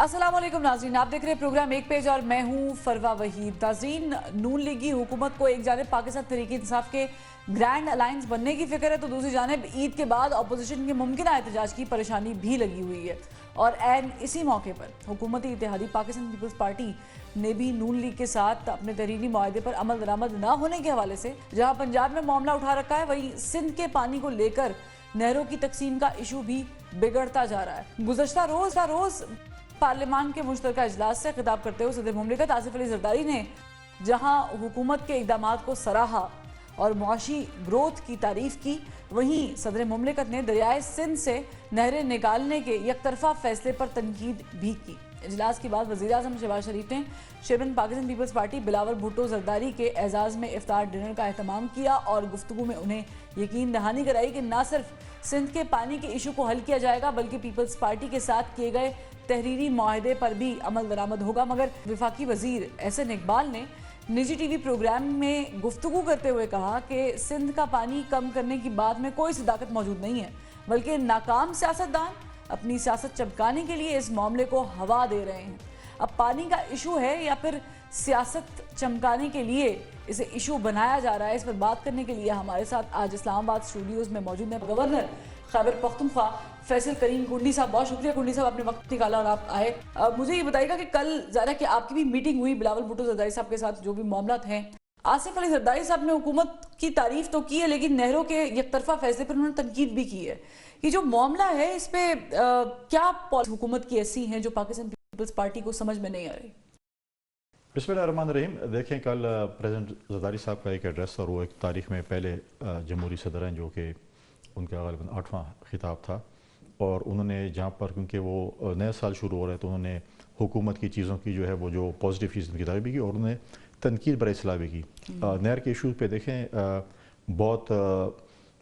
अस्सलाम वालेकुम नाज़रीन, आप देख रहे हैं प्रोग्राम एक पेज और मैं हूं फरवा वहीद। नाज़रीन, नून लीगी हुकूमत को एक जानिब पाकिस्तान तहरीक इंसाफ के ग्रैंड अलायंस बनने की फिक्र है तो दूसरी जानिब ईद के बाद अपोजिशन के मुमकिन एहतजाज की परेशानी भी लगी हुई है। और ऐन इसी मौके पर हुकूमती इत्तेहादी पाकिस्तान पीपल्स पार्टी ने भी नून लीग के साथ अपने तहरीरी मुआहदे पर अमल दरामद न होने के हवाले से जहाँ पंजाब में मामला उठा रखा है, वहीं सिंध के पानी को लेकर नहरों की तकसीम का इशू भी बिगड़ता जा रहा है। गुज़श्ता रोज़ पार्लियामान के मुश्तरका इजलास से खिताब करते हुए सदर मुमलिकत आसिफ अली जरदारी ने जहां हुकूमत के इक़दामात को सराहा और मुआशी ग्रोथ की तारीफ की, वहीं सदर मुमलिकत ने दरियाए सिंध से नहरें निकालने के यकतरफा फैसले पर तनकीद भी की। इजलास के बाद वज़ीर आज़म शहबाज शरीफ ने चेयरमैन पाकिस्तान पीपल्स पार्टी बिलावल भुट्टो जरदारी के एजाज़ में इफ्तार डिनर का एहतमाम किया और गुफ्तगू में उन्हें यकीन दहानी कराई कि न सिर्फ सिंध के पानी के इशू को हल किया जाएगा बल्कि पीपल्स पार्टी के साथ किए गए तहरीरी मुआहदे पर भी अमल दरामद होगा। मगर वफाकी वज़ीर एहसन इकबाल ने निजी टीवी प्रोग्राम में गुफ्तगू करते हुए कहा कि सिंध का पानी कम करने की बात में कोई सदाकत मौजूद नहीं है, बल्कि नाकाम सियासतदान अपनी सियासत चमकाने के लिए इस मामले को हवा दे रहे हैं। अब पानी का इशू है या फिर सियासत चमकाने के लिए इसे इशू बनाया जा रहा है, इस पर बात करने के लिए हमारे साथ आज इस्लामाबाद स्टूडियोज़ में मौजूद हैं गवर्नर खैबर पख्तूनख्वा फैसल करीम कुंडी साहब। बहुत शुक्रिया कुंडी साहब, आपने वक्त निकाला और आप आए। मुझे ये बताइएगा कि कल ज़रा कि आपकी भी मीटिंग हुई बिलावल भुट्टो जरदारी साहब के साथ, जो भी मामला हैं। आसिफ अली जरदारी साहब ने हुकूमत की तारीफ तो की है लेकिन नहरों के यकतरफा फैसले पर उन्होंने तनकीद भी की है। ये जो मामला है इस पे क्या हुकूमत की ऐसी हैं जो पाकिस्तान पीपल्स पार्टी को समझ में नहीं आ रही? बिस्मिल्लाहिर्रहमानिर्रहीम। देखें, कल प्रेसिडेंट जरदारी साहब का एक एड्रेस और वो एक तारीख में पहले जमहूरी सदर हैं जो कि उनका ग़ालिबन 8वां खिताब था, और उन्होंने जहाँ पर क्योंकि वो नया साल शुरू हो रहा है तो उन्होंने हुकूमत की चीज़ों की जो है वो जो पॉजिटिव चीज़ की तारीफ भी की और उन्होंने तनकीद बर इस्लाह भी की। नहर के इशूज़ पे देखें, बहुत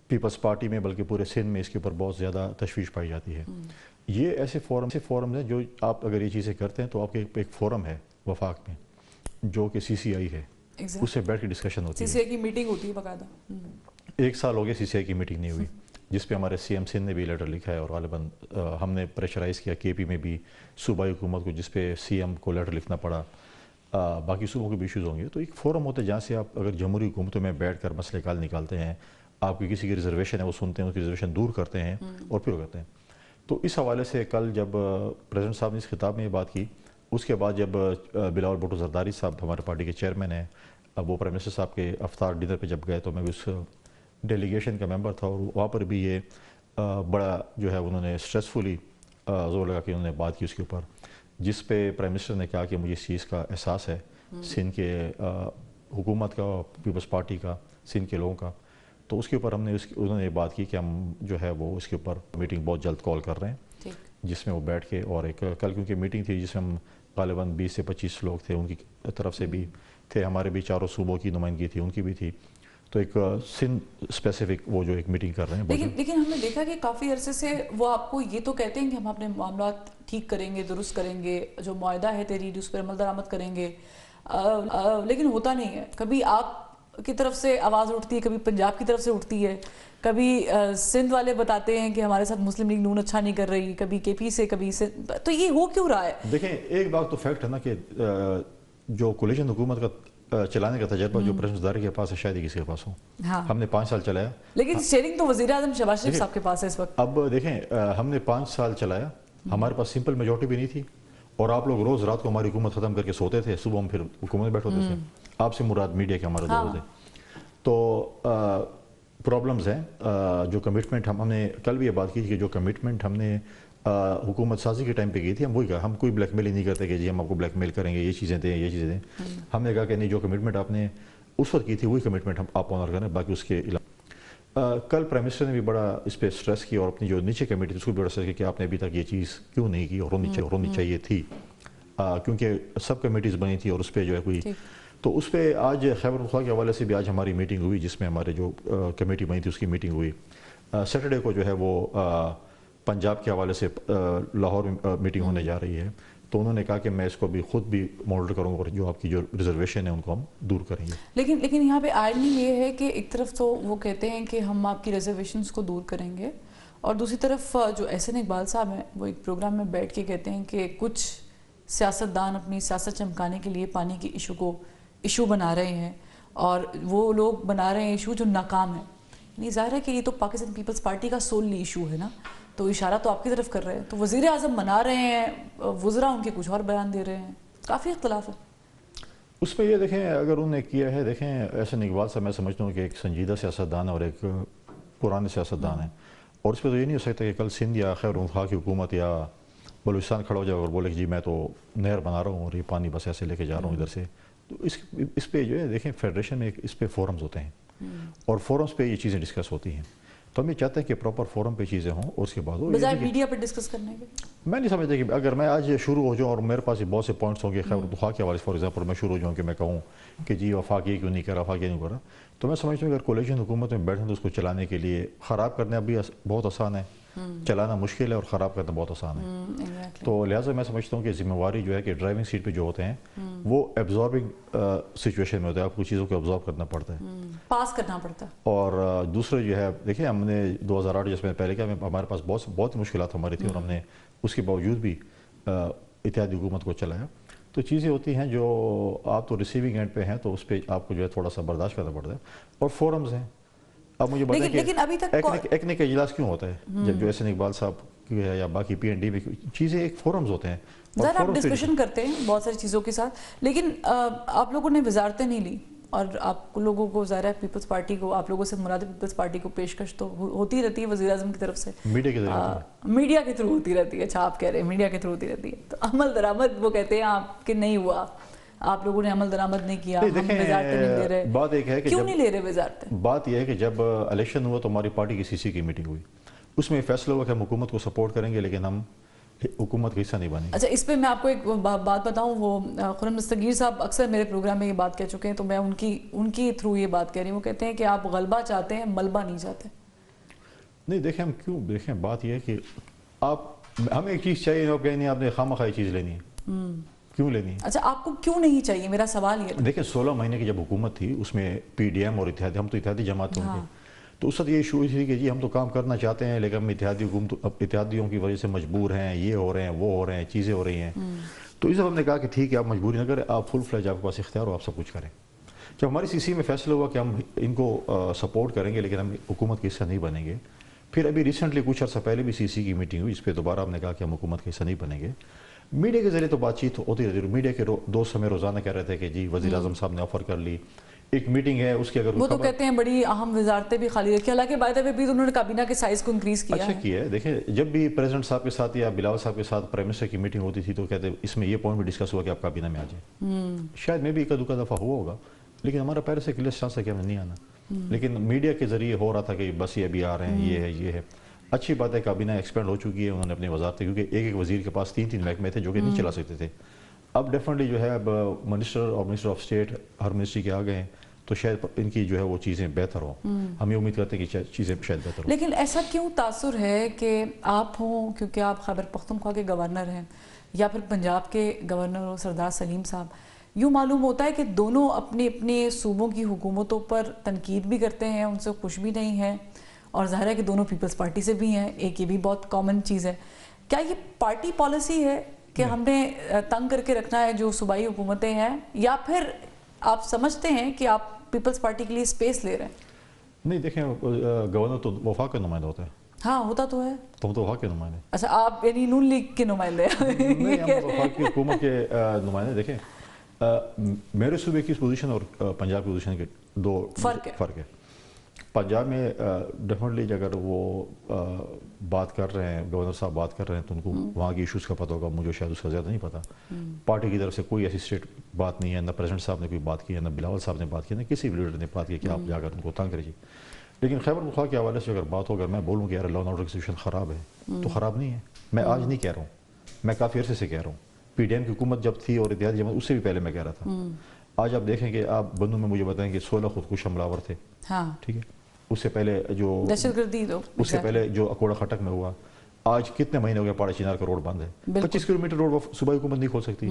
पीपल्स पार्टी में बल्कि पूरे सिंध में इसके ऊपर बहुत ज़्यादा तशवीश पाई जाती है। ये ऐसे फोरम हैं जो आप अगर ये चीज़ें करते हैं तो आपके एक फोरम है वफाक में जो कि CCI है, उससे बैठ के डिस्कशन होती है, CCI की मीटिंग होती है बाकायदा। 1 साल हो गया CCI की मीटिंग नहीं हुई, जिस पे हमारे CM सिंध ने भी लेटर लिखा है और ग़ालिबन हमने प्रेशराइज़ किया KP में भी सूबाई हुकूमत को, जिस पे CM को लेटर लिखना पड़ा। बाकी सूबों के भी इशूज़ होंगे, तो एक फ़ोरम होता है जहाँ से आप अगर जमहूरी हुकूमतों में बैठ कर मसले काल निकालते हैं, आपकी किसी की रिजर्वेशन है वो सुनते हैं, उसकी रिजर्वेशन दूर करते हैं और फिर करते हैं। तो इस हवाले से कल जब प्रेसिडेंट साहब ने इस खिताब में ये बात की, उसके बाद जब बिलावल भुट्टो जरदारी साहब हमारे पार्टी के चेयरमैन हैं, अब वो प्राइम मिनिस्टर साहब के अफ्तार डिनर पे जब गए तो मैं भी उस डेलीगेशन का मेंबर था और वहाँ पर भी ये बड़ा जो है उन्होंने स्ट्रेसफुली जोर लगा के उन्होंने बात की उसके ऊपर, जिस पे प्राइम मिनिस्टर ने कहा कि मुझे इस चीज़ का एहसास है सिंध के हुकूमत का, पीपल्स पार्टी का, सिंध के लोगों का। तो उसके ऊपर उन्होंने ये बात की कि हम जो है वो इसके ऊपर मीटिंग बहुत जल्द कॉल कर रहे हैं, जिसमें वो बैठ के, और एक कल क्योंकि मीटिंग थी जिसमें हम ग़ालिबन 20 से 25 लोग थे, उनकी तरफ से भी थे, हमारे भी चारों सूबों की नुमाइंदगी थी, उनकी भी थी, तो एक सिंध स्पेसिफिक वो जो एक मीटिंग कर रहे हैं। लेकिन हमने देखा कि काफ़ी अरसे से वो आपको ये तो कहते हैं कि हम अपने मामला ठीक करेंगे, दुरुस्त करेंगे, जो मुआहदा है तहरीर उस पर अमल दरामद करेंगे, लेकिन होता नहीं है। कभी आप की तरफ से आवाज़ उठती है, कभी पंजाब की तरफ से उठती है, कभी सिंध वाले बताते हैं कि हमारे साथ मुस्लिम लीग नून अच्छा नहीं कर रही, कभी KP से, कभी सिंध। तो ये हो क्यों रहा है? देखें, एक बात तो फैक्ट है ना कि जो कोलिशन हुकूमत का चलाने का तजर्बा जो प्रेसिडेंट जरदारी के पास है शायद ही किसी के पास हो। हाँ। हमने 5 साल चलाया, लेकिन शेयरिंग तो वज़ीर आज़म शहबाज शरीफ साहब के पास है इस वक्त। अब देखें, हमने 5 साल चलाया, हमारे पास सिंपल मेजॉरिटी भी नहीं थी, और आप लोग रोज़ रात को हमारी हुकूमत ख़त्म करके सोते थे, सुबह हम फिर हुकूमत में बैठे होते थे। आपसे मुराद मीडिया के हमारे दोस्त थे। तो प्रॉब्लम्स हैं, जो कमिटमेंट हमने कल भी ये बात की कि जो कमिटमेंट हमने हुकूमत साजी के टाइम पे की थी, हम वही कहा, हम कोई ब्लैकमेल नहीं करते कि जी हम आपको ब्लैकमेल करेंगे, ये चीज़ें दें, ये चीज़ें दें। हमने कहा कि नहीं, जो कमिटमेंट आपने उस वक्त की थी वही कमिटमेंट हम आप ऑनर करें, बाकी उसके कल प्राइम मिनिस्टर ने भी बड़ा इस पर स्ट्रेस किया और अपनी जो नीचे कमेटी थी उसको भी बड़ा स्ट्रेस किया कि आपने अभी तक ये चीज़ क्यों नहीं की, और होनी चाहिए थी, क्योंकि सब कमेटीज़ बनी थी और उस पर जो है कोई। तो उस पर आज खैबर पख्तूनख्वा के हवाले से भी आज हमारी मीटिंग हुई, जिसमें हमारे जो कमेटी बनी थी उसकी मीटिंग हुई। सैटरडे को जो है वो पंजाब के हवाले से लाहौर में मीटिंग होने जा रही है, तो उन्होंने कहा कि मैं इसको भी खुद भी मॉनिटर करूंगा और जो आपकी जो रिजर्वेशन है उनको हम दूर करेंगे। लेकिन यहाँ पे आयरनी ये है कि एक तरफ तो वो कहते हैं कि हम आपकी रिजर्वेशंस को दूर करेंगे, और दूसरी तरफ जो एहसन इकबाल साहब हैं वो एक प्रोग्राम में बैठ के कहते हैं कि कुछ سیاستدان اپنی سیاست چمکانے کے لیے پانی کے ایشو کو ایشو بنا رہے ہیں اور وہ لوگ بنا رہے ہیں ایشو جو ناکام ہے. نہیں ظاہر ہے کہ یہ تو پاکستان پیپلز پارٹی کا سوللی ایشو ہے نا, تو اشارہ تو آپ کی طرف کر رہے ہیں. تو وزیر اعظم منا رہے ہیں, وزراء ان کے کچھ اور بیان دے رہے ہیں, کافی اختلاف ہے اس میں. یہ دیکھیں اگر انہوں نے کیا ہے, دیکھیں احسن اقبال صاحب میں سمجھتا ہوں کہ ایک سنجیدہ سیاستدان ہے اور ایک پرانے سیاستدان ہیں, اور اس پہ تو یہ نہیں ہو سکتا کہ کل سندھ یا خیر خواہ کی حکومت یا بلوچستان کھڑا ہو جائے اور بولے کہ جی میں تو نہر بنا رہا ہوں اور یہ پانی بس ایسے لے کے جا رہا ہوں ادھر سے. تو اس پہ جو ہے دیکھیں فیڈریشن میں اس پہ فورمز ہوتے ہیں اور فورمز پہ یہ چیزیں ڈسکس ہوتی ہیں. تو ہم یہ چاہتے ہیں کہ پراپر فورم پہ چیزیں ہوں اور اس کے بعد بجائے میڈیا پہ ڈسکس کرنے کے. میں نہیں سمجھتا کہ اگر میں آج شروع ہو جاؤں اور میرے پاس بہت سے پوائنٹس ہوں گے خیبر پختونخوا کے حوالے سے فار ایگزامپل میں شروع ہو جاؤں کہ میں کہوں کہ جی وفاق یہ کیوں نہیں کر رہا, وفاق یہ نہیں کر رہا, تو میں سمجھتا ہوں اگر کولیشن حکومت میں بیٹھیں تو اس کو چلانے کے لیے خراب کرنا ابھی بہت آسان ہے, چلانا مشکل ہے اور خراب کرنا بہت آسان ہے. تو لہٰذا میں سمجھتا ہوں کہ ذمہ واری جو ہے کہ ڈرائیونگ سیٹ پہ جو ہوتے ہیں وہ ایبزاربنگ سچویشن میں ہوتا ہے, آپ کو چیزوں کو ایبزارب کرنا پڑتا ہے, پاس کرنا پڑتا ہے. اور دوسرے جو ہے دیکھیں ہم نے 2008 جس میں پہلے کیا ہمارے پاس بہت مشکلات ہماری تھی اور ہم نے اس کے باوجود بھی اتحادی حکومت کو چلایا. تو چیزیں ہوتی ہیں جو آپ تو ریسیونگ اینڈ پہ ہیں تو اس پہ آپ کو جو ہے تھوڑا سا برداشت کرنا پڑتا ہے, اور فورمز ہیں. اب مجھے بتائیں کہ ایکنک اجلاس کیوں ہوتا ہے جب جو احسن اقبال صاحب یا باقی پی این ڈی میں چیزیں ایک فورمز ہوتے ہیں. ذرا آپ ڈسکشن کرتے ہیں بہت ساری چیزوں کے ساتھ, لیکن آپ لوگوں نے وزارتیں نہیں لی اور آپ لوگوں کو ظاہر ہے پیپلز پارٹی کو, آپ لوگوں سے مراد پیپلز پارٹی کو پیشکش تو ہوتی رہتی ہے وزیر اعظم کی طرف سے, میڈیا کے تھرو ہوتی رہتی ہے. اچھا آپ کہہ رہے ہیں میڈیا کے تھرو ہوتی رہتی ہے, تو عمل درآمد وہ کہتے ہیں آپ کہ نہیں ہوا, آپ لوگوں نے عمل درآمد نہیں کیا, ہم وزارتیں نہیں لے رہے. بات ایک ہے کہ کیوں نہیں لے رہے وزارتیں؟ بات یہ ہے کہ جب الیکشن ہوا تو ہماری پارٹی کی سی سی کی میٹنگ ہوئی, اس میں فیصلہ ہوا کہ ہم حکومت کو سپورٹ کریں گے لیکن ہم حکومت کا حصہ نہیں بنیں گے. اچھا اس پہ میں آپ کو ایک بات بتاؤں, وہ خرم دستگیر صاحب اکثر میرے پروگرام میں یہ بات کہہ چکے ہیں, تو میں ان کی تھرو یہ بات کہہ رہی ہوں. وہ کہتے ہیں کہ آپ غلبہ چاہتے ہیں, ملبہ نہیں چاہتے. نہیں دیکھیں ہم کیوں, دیکھیں بات یہ ہے کہ ہمیں ایک چیز چاہیے, آپ کہیں نہیں آپ نے خواہ یہ چیز لینی ہے, کیوں لینی ہے؟ اچھا آپ کو کیوں نہیں چاہیے, میرا سوال یہ. دیکھیں 16 مہینے کی جب حکومت تھی اس میں پی ڈی ایم اور اتحادی, ہم تو اتحادی جماعت ہوں گے, تو اس وقت یہ ایشو تھی کہ جی ہم تو کام کرنا چاہتے ہیں لیکن ہم اتحادیوں کی وجہ سے مجبور ہیں, یہ ہو رہے ہیں وہ ہو رہے ہیں, چیزیں ہو رہی ہیں. تو اس وقت ہم نے کہا کہ ٹھیک ہے آپ مجبوری نہ کریں, آپ فل فلیج آپ کے پاس اختیار ہو, آپ سب کچھ کریں. جب ہماری سی سی میں فیصلہ ہوا کہ ہم ان کو سپورٹ کریں گے لیکن ہم حکومت کے حصہ نہیں بنیں گے, پھر ابھی ریسنٹلی کچھ عرصہ پہلے بھی سی سی کی میٹنگ ہوئی, اس پہ دوبارہ ہم نے کہا کہ ہم حکومت کے حصہ نہیں بنیں گے. میڈیا کے ذریعے تو بات چیت ہوتی رہتی ہے, میڈیا کے دوست ہمیں روزانہ کہہ رہے تھے کہ جی وزیر اعظم صاحب نے آفر کر لی, ایک میٹنگ ہے اس کی اگر وہ تو کہتے ہیں بڑی اہم وزارتیں بھی خالی رکھی, حالانکہ بائی دا وے بھی انہوں نے کابینہ کے سائز کو انکریز کیا ہے. اچھا کیا ہے. دیکھیں جب بھی پریزیڈنٹ صاحب کے ساتھ یا بلاول صاحب کے ساتھ پرائم منسٹر کی میٹنگ ہوتی تھی تو کہتے اس میں یہ پوائنٹ بھی ڈسکس ہوا کہ آپ کابینہ میں آ جائیں. شاید میں بھی ایک دو دفعہ ہوا ہوگا, لیکن ہمارا پہلے سے کلیئر چانس ہے کہ ہمیں نہیں آنا, لیکن میڈیا کے ذریعے ہو رہا تھا کہ بس یہ ابھی آ رہے ہیں, یہ ہے. اچھی بات ہے کابینہ ایکسپینڈ ہو چکی ہے, انہوں نے اپنی وزارتیں, کیونکہ ایک وزیر کے پاس 3 محکمے تھے جو کہ نہیں چلا سکتے تھے. اب ڈیفینیٹلی جو ہے اب منسٹر اور minister of state Hare ministry کے آ گئے ہیں, تو شاید ان کی جو ہے وہ چیزیں بہتر ہوں. ہم یہ امید کرتے ہیں کہ چیزیں شاید بہتر ہوں. لیکن ایسا کیوں تاثر ہے کہ آپ ہوں, کیونکہ آپ خیبر پختونخوا کے گورنر ہیں, یا پھر پنجاب کے گورنر ہو سردار سلیم صاحب, یوں معلوم ہوتا ہے کہ دونوں اپنے اپنے صوبوں کی حکومتوں پر تنقید بھی کرتے ہیں, ان سے خوش بھی نہیں ہیں, اور ظاہر ہے کہ دونوں پیپلز پارٹی سے بھی ہیں, ایک یہ بھی بہت کامن چیز ہے. کیا یہ پارٹی پالیسی ہے کہ ہم نے تنگ کر کے رکھنا ہے جو صوبائی حکومتیں ہیں, یا پھر آپ سمجھتے ہیں کہ آپ پیپلز پارٹی کے لیے اسپیس لے رہے ہیں؟ نہیں دیکھیں گورنر تو وفاق کا نمائندہ ہوتا ہے. ہاں ہوتا تو ہے, تو ہم تو وفاق کے نمائندے. اچھا آپ یعنی نون لیگ کے نمائندے ہیں؟ نہیں ہم وفاق کی حکومت کے نمائندے. دیکھیں میرے صوبے کی پوزیشن اور پنجاب کی پوزیشن کے دو فرق ہے. پنجاب میں ڈیفینیٹلی اگر وہ بات کر رہے ہیں, گورنر صاحب بات کر رہے ہیں, تو ان کو وہاں کی ایشوز کا پتہ ہوگا, مجھے شاید اس کا زیادہ نہیں پتا. پارٹی کی طرف سے کوئی ایسی اسٹیٹ بات نہیں ہے, نہ پریزیڈنٹ صاحب نے کوئی بات کی ہے, نہ بلاول صاحب نے بات کی, نہ کسی بھی لیڈر نے بات کی کہ آپ جا کر ان کو تنگ کریے. لیکن خیبر پختونخوا کے حوالے سے اگر بات ہو, اگر میں بولوں کہ یار لا اینڈ آرڈر کی سچویشن خراب ہے, تو خراب نہیں ہے. میں آج نہیں کہہ رہا ہوں, میں کافی عرصے سے کہہ رہا ہوں. پی ڈی ایم کی حکومت جب تھی اور اتحادی جماعت, اس سے بھی پہلے میں کہہ رہا تھا. آج آپ دیکھیں کہ آپ بندوں میں مجھے بتائیں کہ 16 خودکش حملہ آور تھے, ٹھیک ہے. اس سے پہلے جو دہشت گردی, اس سے پہلے جو اکوڑا خٹک میں ہوا, آج کتنے مہینے ہو گئے پاڑا چنار کا روڈ بند ہے, 25 کلومیٹر روڈ صوبائی حکومت نہیں کھول سکتی,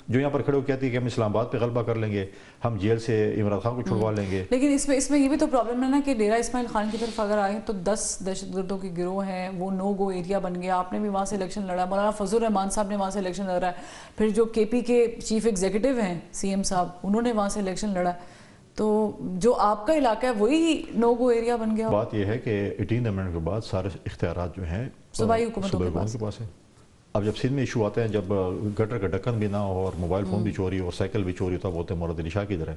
جو یہاں پر کھڑے ہو کہتی ہے کہ ہم اسلام آباد پہ غلبہ کر لیں گے, ہم جیل سے عمران خان کو چھڑوا لیں گے. لیکن اس میں یہ بھی تو پرابلم ہے نا کہ ڈیرہ اسماعیل خان کی طرف اگر آئیں تو 10 دہشت گردوں کے گروہ ہیں, وہ نو گو ایریا بن گیا. آپ نے بھی وہاں سے الیکشن لڑا, مولانا فضل الرحمان صاحب نے وہاں سے الیکشن لڑا ہے, پھر جو کے پی کے چیف ایگزیکٹو ہیں سی ایم صاحب, انہوں نے وہاں سے الیکشن لڑا. تو جو آپ کا علاقہ ہے وہی نو گو ایریا بن گیا. بات یہ ہے کہ 18 امنڈمنٹ کے بعد سارے اختیارات جو ہیں صوبائی حکومتوں کے پاس ہیں. اب جب سندھ میں ایشو آتے ہیں, جب گٹر کا ڈکن بھی نہ ہو اور موبائل فون بھی چوری اور سائیکل بھی چوری ہوتا, بولتے ہیں مراد علی شاہ کدھر ہے,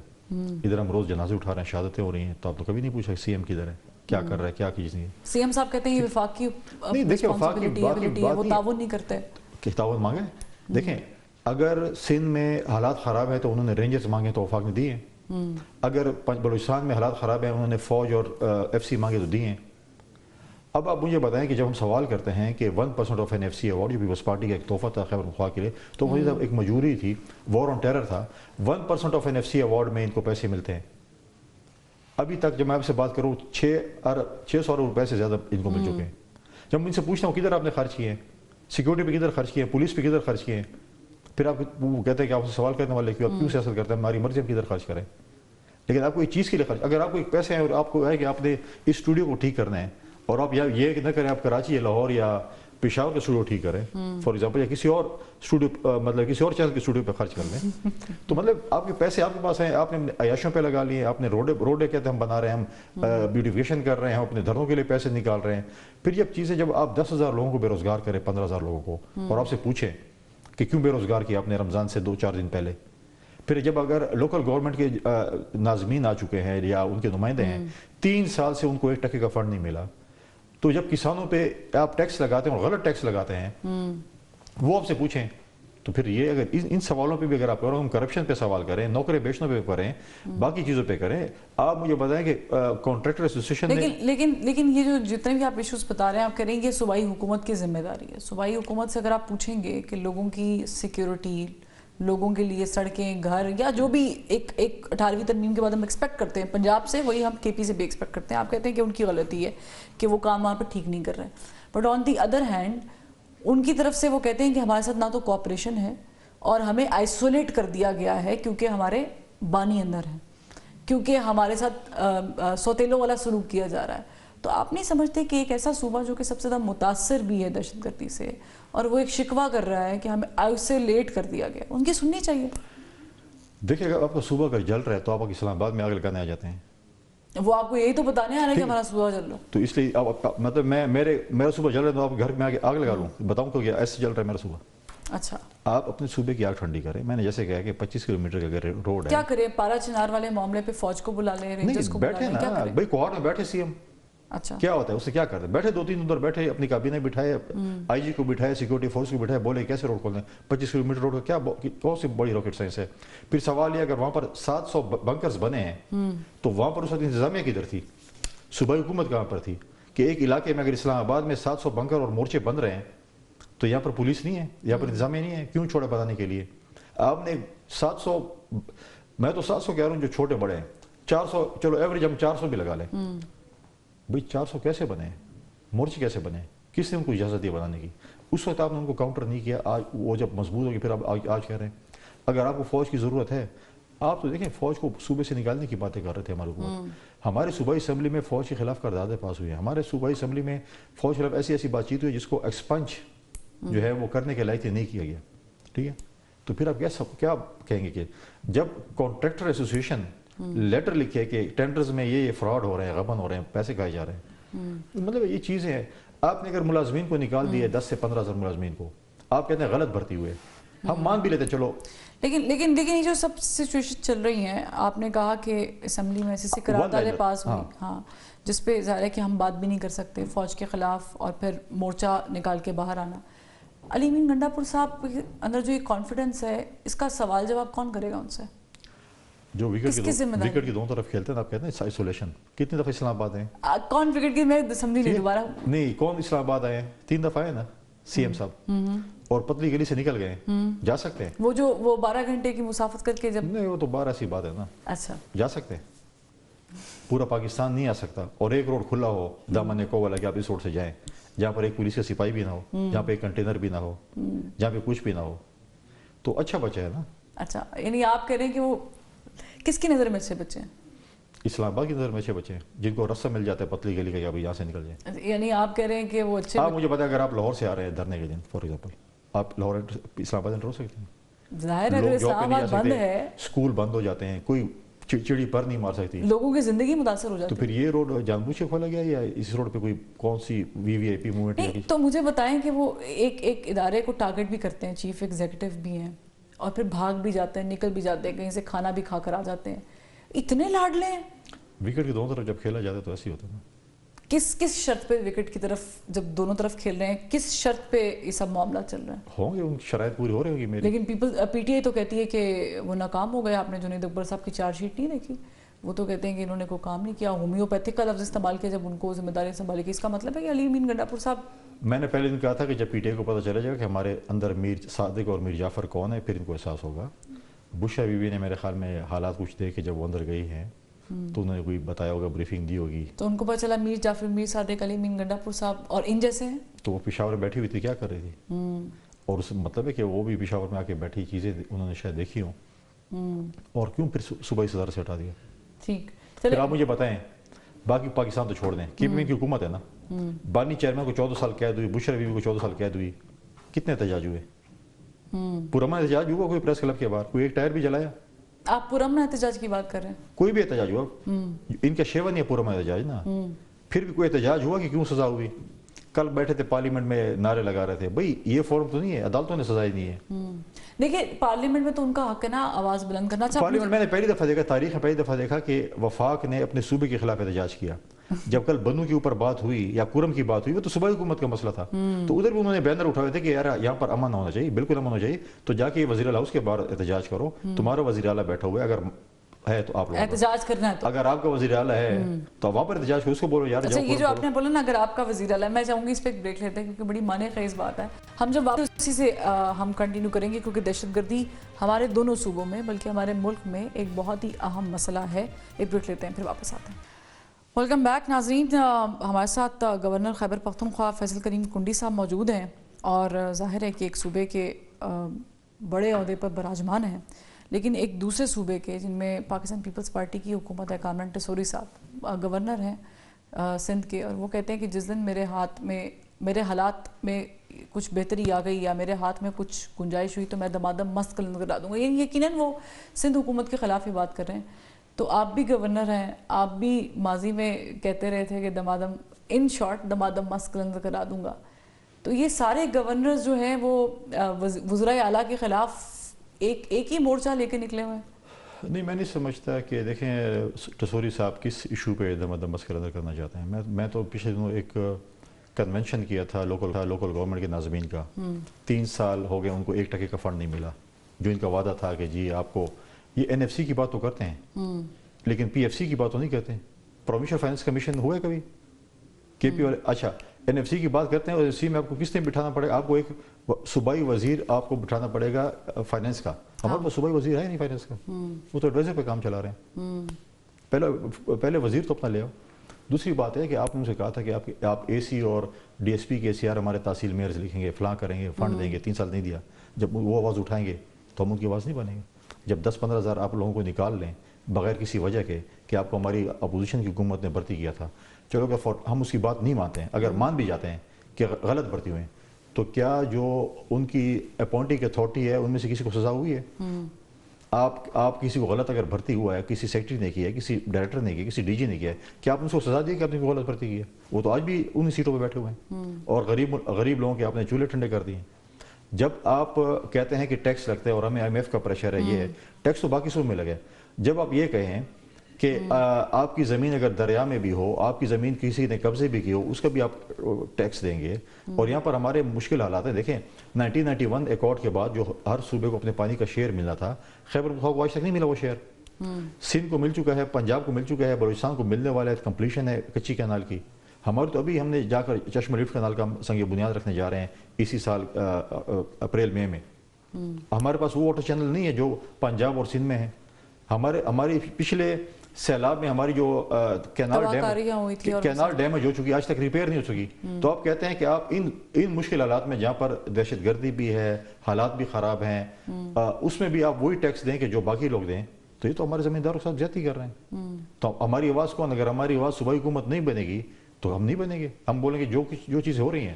ادھر ہم روز جنازے اٹھا رہے ہیں, شہادتیں ہو رہی ہیں, تو آپ تو کبھی نہیں پوچھا سی ایم کدھر ہے, کیا کر رہا ہے, کیا چیز نہیں ہے. سی ایم صاحب کہتے ہیں یہ وفاق کی رسپانسبلٹی ہے, وہ تعاون نہیں کرتے. کہ تعاون مانگے. دیکھیں اگر سندھ میں حالات خراب ہیں تو انہوں نے رینجرز مانگے تو وفاق نے دیے ہیں. اگر بلوچستان میں حالات خراب ہیں انہوں نے فوج اور ایف سی مانگے تو دیے ہیں. اب آپ مجھے بتائیں کہ جب ہم سوال کرتے ہیں کہ 1% of N F C award جو پیپلز پارٹی کا ایک تحفہ تھا خیبر پختونخوا کے لیے, تو مجھے جب ایک مجوری تھی, وار آن ٹیرر تھا, 1% of N F C award میں ان کو پیسے ملتے ہیں. ابھی تک جب میں آپ سے بات کروں 600 ارب روپے سے زیادہ ان کو مل چکے ہیں. جب میں ان سے پوچھتا ہوں کدھر آپ نے خرچ کیے ہیں, سیکورٹی پہ کدھر خرچ کیے ہیں, پولیس پہ کدھر خرچ کیے ہیں, پھر آپ وہ کہتے ہیں کہ آپ سے سوال کرنے والے کہ آپ کیوں سیاست کرتے ہیں, ہماری مرضی ہم کدھر خرچ کریں. لیکن آپ کو ایک چیز کے لیے خرچ, اگر آپ کو ایک پیسے ہیں اور آپ کو ہے کہ آپ نے اس اسٹوڈیو کو ٹھیک کرنا ہے, اور آپ یہ نہ کریں آپ کراچی یا لاہور یا پشاور کے اسٹوڈیو ٹھیک کریں فار ایگزامپل, یا کسی اور اسٹوڈیو مطلب کسی اور چینل کے اسٹوڈیو پہ خرچ کر لیں, تو مطلب آپ کے پیسے آپ کے پاس ہیں, آپ نے عیاشوں پہ لگا لیے, آپ نے روڈے کہتے ہیں ہم بنا رہے ہیں, ہم بیوٹیفیکیشن کر رہے ہیں, ہم اپنے دھرنوں کے لیے پیسے نکال رہے ہیں. پھر جب آپ 10,000 لوگوں کو بے روزگار کریں, 15,000 لوگوں کو, اور آپ سے پوچھیں کہ کیوں بے روزگار کیا آپ نے رمضان سے 2-4 دن پہلے, پھر جب اگر لوکل گورنمنٹ کے ناظمین آ چکے ہیں یا ان کے نمائندے ہیں, 3 سال سے ان کو 1 ٹکے کا فنڈ نہیں ملا, تو جب کسانوں پہ آپ ٹیکس لگاتے ہیں اور غلط ٹیکس لگاتے ہیں, وہ آپ سے پوچھیں, تو پھر یہ اگر ان سوالوں پہ بھی اگر آپ کرو, ہم کرپشن پہ سوال کریں, نوکری بیچنوں پہ کریں, باقی چیزوں پہ کریں, آپ مجھے بتائیں کہ کانٹریکٹر ایسوسیشن نے لیکن یہ جو جتنے بھی آپ ایشوز بتا رہے ہیں, آپ کہہ رہے ہیں کہ صوبائی حکومت کی ذمہ داری ہے. صوبائی حکومت سے اگر آپ پوچھیں گے کہ لوگوں کی سیکیورٹی, لوگوں کے لیے سڑکیں, گھر, یا جو بھی ایک 18ویں ترمیم کے بعد ہم ایکسپیکٹ کرتے ہیں پنجاب سے, وہی ہم کے پی سے بھی ایکسپیکٹ کرتے ہیں. آپ کہتے ہیں کہ ان کی غلطی ہے کہ وہ کام وہاں پہ ٹھیک نہیں کر رہے, but on the other hand in کی طرف سے وہ کہتے ہیں کہ ہمارے ساتھ نہ تو کوآپریشن ہے اور ہمیں آئسولیٹ کر دیا گیا ہے کیونکہ ہمارے بانی اندر ہیں, کیونکہ ہمارے ساتھ سوتیلوں والا سلوک کیا جا رہا ہے. تو آپ نہیں سمجھتے کہ ایک ایسا صوبہ جو کہ سب سے زیادہ متاثر بھی ہے دہشت گردی سے, اور وہ ایک شکوہ کر رہا ہے کہ ہمیں آئسولیٹ کر دیا گیا, ان کی سننی چاہیے؟ دیکھیں اگر آپ کا صوبہ اگر جل رہا ہے تو آپ اسلام آباد میں آگ لگانے آ جاتے ہیں. وہ آپ کو یہی تو بتانے آ رہا ہے کہ ہمارا صوبہ جل رہا ہے, تو اس لیے مطلب میرا صوبہ جل رہا ہے تو آپ گھر میں آگ لگا لوں, بتاؤں کہ ایسے جل رہا ہے میرا صوبہ. اچھا, آپ اپنے صوبے کی آگ ٹھنڈی کریں. میں نے جیسے کہا کہ 25 کلومیٹر کا اگر روڈ ہے, کیا کریں؟ پارا چنار والے معاملے پہ فوج کو بلا لیں, رینجرز کو بلا لیں, کیا کریں؟ بھائی کوارٹ میں بیٹھے سی ایم, اچھا کیا ہوتا ہے اس سے, کیا کرتے ہیں, بیٹھے 2-3 ادھر بیٹھے, اپنی کابینہ بٹھائے, آئی جی کو بٹھائے, سیکورٹی فورس کو بٹھائے, بولے کیسے روڈ کھولنا ہے, 25 کلومیٹر روڈ کا کیا کون سی بڑی راکٹ سائنس ہے. پھر سوال یہ اگر وہاں پر 700 بنکرز بنے ہیں تو وہاں پر اس وقت انتظامیہ کدھر تھی, صوبائی حکومت کہاں پر تھی, کہ ایک علاقے میں اگر اسلام آباد میں 700 بنکر اور مورچے بن رہے ہیں تو یہاں پر پولیس نہیں ہے, یہاں پر انتظامیہ نہیں ہے, کیوں چھوڑا بتانے کے لیے. آپ نے 700, میں تو 700 کہہ رہا ہوں جو چھوٹے بڑے ہیں, 400, چلو ایوریج ہم 400 بھی لگا لیں, بھئی 400 کیسے بنے, مورچے کیسے بنے, کس نے ان کو اجازت دی بنانے کی. اس وقت آپ نے ان کو کاؤنٹر نہیں کیا, آج وہ جب مضبوط ہوگی پھر آپ آج کہہ رہے ہیں. اگر آپ کو فوج کی ضرورت ہے, آپ تو دیکھیں فوج کو صوبے سے نکالنے کی باتیں کر رہے تھے ہماری حکومت. ہمارے صوبائی اسمبلی میں فوج کے خلاف قراردادیں پاس ہوئی ہیں, ہمارے صوبائی اسمبلی میں فوج کے خلاف ایسی بات چیت ہوئی جس کو ایکسپنج جو ہے وہ کرنے کے لائق نہیں کیا گیا. ٹھیک ہے, تو پھر آپ کیا کہیں گے کہ جب کانٹریکٹر ایسوسیشن لیٹر لکھے کہ ٹینڈرز میں یہ فراڈ ہو رہے ہیں, غبن ہو رہے ہیں, پیسے کھائے جا رہے ہیں, مطلب یہ چیزیں ہیں. آپ نے اگر ملازمین کو نکال دیے 10 سے 15,000 ملازمین کو, آپ کہتے ہیں غلط بھرتی ہوئے, ہم مان بھی لیتے چلو. لیکن یہ جو سب سچویشن چل رہی ہیں, آپ نے کہا کہ اسمبلی میں ایسی قراردادیں پاس ہوئی, ہاں, جس پہ ظاہر ہے کہ ہم بات بھی نہیں کر سکتے, فوج کے خلاف, اور پھر مورچہ نکال کے باہر آنا. علی امین گنڈا پور صاحب کے اندر جو یہ کانفیڈنس ہے, اس کا سوال جواب کون کرے گا ان سے؟ جو وکٹ کی دونوں طرف کھیلتے ہیں, آپ کہتے ہیں آئسولیشن. کتنی دفعہ اسلام آباد ہیں, کون وکٹ کی, میں سمجھی نہیں دوبارہ. نہیں, کون اسلام آباد آئے ہیں, 3 دفعہ ہے نا سی ایم صاحب, اور پتلی گلی سے نکل گئے, جا سکتے ہیں. وہ 12 گھنٹے کی مسافت کر کے, جب نہیں, وہ تو 12 سی بات ہے نا. اچھا, جا سکتے ہیں, پورا پاکستان نہیں آ سکتا, اور ایک روڈ کھلا ہو دامن کو والا کہ آپ اس روڈ سے جائیں, जहाँ पर एक पुलिस का सिपाही भी ना हो, जहाँ पे एक कंटेनर भी ना हो, जहाँ पे कुछ भी ना हो, तो अच्छा बच्चा है ना। अच्छा, यानी आप कह रहे हैं कि वो किसकी नज़र में अच्छे बच्चे हैं? इस्लामाबाद की नज़र में अच्छे बच्चे हैं जिनको रास्ता मिल जाता है पतली गली का, या भाई यहाँ से निकल जाए। यानी आप कह रहे हैं कि वो अच्छे आप मुझे बताएं, अगर आप लाहौर से आ रहे हैं धरने के दिन फॉर एग्जाम्पल, आप लाहौर इस्लामाबाद एंटर हो सकते हैं? जाहिर है अगर लोग जॉब पे नहीं जा इस्लामाबाद बंद सकते, है, स्कूल बंद हो जाते हैं, कोई चिड़ी पर नहीं मार सकती, लोगों की जिंदगी मुतासर हो तो जाती है। फिर ये रोड जानबूझ के खोला गया या इस रोड पे कोई कौन सी वीवीआईपी मूवमेंट नहीं, लगी? तो मुझे बताएं कि वो एक इदारे को टारगेट भी करते हैं, चीफ एग्जीक्यूटिव भी हैं, और फिर भाग भी जाते हैं, निकल भी जाते हैं, कहीं से खाना भी खा कर आ जाते हैं, इतने लाडले हैं। विकेट की दोनों तरफ जब खेला जाता है तो ऐसे ही होता है ना। किस शर्त पे विकेट की तरफ, जब दोनों तरफ खेल रहे हैं, किस शर्त पे ये सब मामला चल रहा है? होंगे उनकी शराइत पूरी हो रही होगी मेरी। लेकिन पीटीआई तो कहती है कि वो नाकाम हो गए। आपने जुनैद अकबर साहब की चार्जशीट नहीं देखी? वो तो कहते हैं कि इन्होंने कोई काम नहीं किया, होम्योपैथिक का लफ्ज़ इस्तेमाल किया जब उनको जिम्मेदारी संभाली की। इसका मतलब है कि अली अमीन गंडापुर साहब, मैंने पहले दिन कहा था कि जब पीटीआई को पता चला जाएगा कि हमारे अंदर मीर सादिक और मीर जाफ़र कौन है, फिर इनको एहसास होगा। बुशरा बीवी ने मेरे ख्याल में हालात कुछ देखे जब वो अंदर गई हैं, तो उन्होंने कोई बताया होगा, ब्रीफिंग दी होगी, तो उनको पता चला मीर जाफर, मीर सादिक, अली अमीन गंडापुर साहब और इन जैसे हैं। तो वो पेशावर में बैठी हुई थी, क्या कर रही थी? और उस मतलब है कि वो भी पेशावर में आके बैठी चीज़ें उन्होंने शायद देखी हों, और क्यों फिर सुबह इस सदर से हटा दिया? ठीक, फिर चलो आप मुझे बताएं, बाकी पाकिस्तान तो छोड़ दें, कीपिंग की हुकूमत है ना, बानी चेयरमैन को 14 साल कैद हुई, बुशरा बीवी को 14 साल कैद हुई, कितने एहतजाज हुए? पुरअमन एहतजाज हुआ कोई प्रेस क्लब के बाहर? कोई एक टायर भी जलाया? आप पुरअमन एहतजाज की बात कर रहे हैं? कोई भी एहतजाज हुआ? इनका शेवा नहीं है पुरअमन एहतजाज ना, फिर भी कोई एहतजाज हुआ कि क्यों सजा हुई? कल बैठे थे पार्लियामेंट में, नारे लगा रहे थे, भाई ये फॉर्म तो नहीं है, अदालतों ने सजा ही नहीं है। देखिए, पार्लियामेंट में तो उनका हक है ना आवाज बुलंद करना। अच्छा, पार्लियामेंट मैंने पहली दफा देखा, तारीख में पहली दफा देखा कि वफाक ने अपने सूबे के खिलाफ एहतजाज किया। जब कल बनू के ऊपर बात हुई या कुरम की बात हुई, वो तो सूबाई हुकूमत का मसला था, तो उधर भी उन्होंने बैनर उठाए थे कि यार यहाँ पर अमन होना चाहिए, बिल्कुल अमन होना चाहिए, तो जाके वजीर आला हाउस के बाहर एहतजाज करो, तुम्हारा वजीर आला बैठा हुआ है, अगर है तो आप लोग एहतजाज करना है तो अगर आपका वजीर आला है तो वहाँ पर एहतजाज करो, उसको बोलो यार। अच्छा, ये जो आपने बोला ना, अगर आपका वजीर आला, मैं चाहूंगी इस पर एक ब्रेक लेते हैं क्योंकि बड़ी माने खेज बात है। हम जब वापस उसी से हम कंटिन्यू करेंगे, क्योंकि दहशतगर्दी हमारे दोनों सूबों में, बल्कि हमारे मुल्क में एक बहुत ही अहम मसला है। एक ब्रेक लेते हैं, फिर वापस आते हैं। वेलकम बैक नाज़रीन, हमारे साथ गवर्नर खैबर पख्तूनख्वा फैसल करीम कुंडी साहब मौजूद हैं, और जाहिर है कि एक सूबे के बड़े ओहदे पर बराजमान हैं, लेकिन एक दूसरे सूबे के जिनमें पाकिस्तान पीपल्स पार्टी की हुकूमत है, कामरान टेसोरी साहब गवर्नर हैं सिंध के, और वो कहते हैं कि जिस दिन मेरे हालात में कुछ बेहतरी आ गई या मेरे हाथ में कुछ गुंजाइश हुई तो मैं दमादम मस्त कलंद करा दूंगा। यानी यकीनन वो सिंध हुकूमत के ख़िलाफ़ ही बात कर रहे हैं। तो आप भी गवर्नर हैं, आप भी माजी में कहते रहे थे कि दमादम, इन शॉर्ट दमादम मस्त कलंद करा दूंगा। तो ये सारे गवर्नर्स जो हैं वो वज़राए आला के ख़िलाफ़ एक ही मोर्चा लेके निकले हुए हैं। नहीं, मैं नहीं समझता कि देखें टेसोरी साहब किस इशू पे दमादम मस्कर अंदर करना चाहते हैं। मैं तो पिछले दिनों एक कन्वेंशन किया था लोकल गवर्नमेंट के नाज़मीन का। 3 साल हो गए उनको 1% का फंड नहीं मिला। जो इनका वादा था कि जी आपको, ये NFC की बात तो करते हैं लेकिन PFC की बात तो नहीं करते। प्रोविंशियल फाइनेंस कमीशन हुआ है कभी? KP वाले, अच्छा NFC की बात करते हैं, और NFC में आपको किसने बिठाना पड़ेगा? आपको एक सूबाई वजीर आपको बिठाना पड़ेगा फाइनेंस का। हमारे पास सूबाई वजीर है नहीं फाइनेंस का, वो तो एडवाइजर पे काम चला रहे हैं। पहले वजीर तो अपना ले आओ। दूसरी बात है कि आपने उनसे कहा था कि आप AC और DSP के ACR हमारे तहसील मेयर्स लिखेंगे, फलां करेंगे, फंड देंगे, 3 साल नहीं दिया। जब वो आवाज़ उठाएंगे तो हम उनकी आवाज़ नहीं बनेंगे। जब 10-15 हज़ार आप लोगों को निकाल लें बगैर किसी वजह के कि आपको हमारी अपोजिशन की हुकूमत ने भर्ती किया था, चलो अगर हम उसकी बात नहीं मानते हैं, अगर मान भी जाते हैं कि गलत भर्ती हुए, तो क्या जो उनकी अपॉइंटिंग अथॉरिटी है उनमें से किसी को सजा हुई है? आप किसी को गलत अगर भर्ती हुआ है, किसी सेक्रेटरी ने किया है, किसी डायरेक्टर ने किया, किसी DG ने किया है, क्या आपने उसको सजा दी कि आपने गलत भर्ती की है? वो तो आज भी उन्हीं सीटों पर बैठे हुए हैं, और गरीब लोगों के आपने चूल्हे ठंडे कर दिए। जब आप कहते हैं कि टैक्स लगता है और हमें IMF का प्रेशर है, ये है, टैक्स तो बाकी सूबों में लगे। जब आप ये कहें कि आपकी ज़मीन अगर दरिया में भी हो, आपकी ज़मीन किसी ने कब्जे भी की हो, उसका भी आप टैक्स देंगे, और यहाँ पर हमारे मुश्किल हालात हैं। देखें 1991 एकॉर्ड के बाद जो हर सूबे को अपने पानी का शेयर मिलना था, खैबर पख्तूनख्वा को आज तक नहीं मिला वो शेयर। सिंध को मिल चुका है, पंजाब को मिल चुका है, बलूचिस्तान को मिलने वाला है, कंप्लीशन है कच्ची कैनाल की। हमारे तो अभी हमने जाकर चश्मा लिफ्ट कैनाल का संग बुनियाद रखने जा रहे हैं इसी साल अप्रैल मई में। हमारे पास वो वाटर चैनल नहीं है जो पंजाब और सिंध में है। हमारी पिछले سیلاب میں ہماری جو تباہکاریاں ہوئی تھی اور کینال ڈیمیج ہو چکی آج تک ریپیئر نہیں ہو چکی. تو آپ کہتے ہیں کہ آپ ان مشکل حالات میں جہاں پر دہشت گردی بھی ہے, حالات بھی خراب ہیں, اس میں بھی آپ وہی ٹیکس دیں کہ جو باقی لوگ دیں, تو یہ تو ہمارے زمینداروں کے ساتھ زیادتی کر رہے ہیں. تو ہماری آواز کون, اگر ہماری آواز صوبائی حکومت نہیں بنے گی تو ہم نہیں بنیں گے. ہم بولیں گے جو چیزیں ہو رہی ہیں.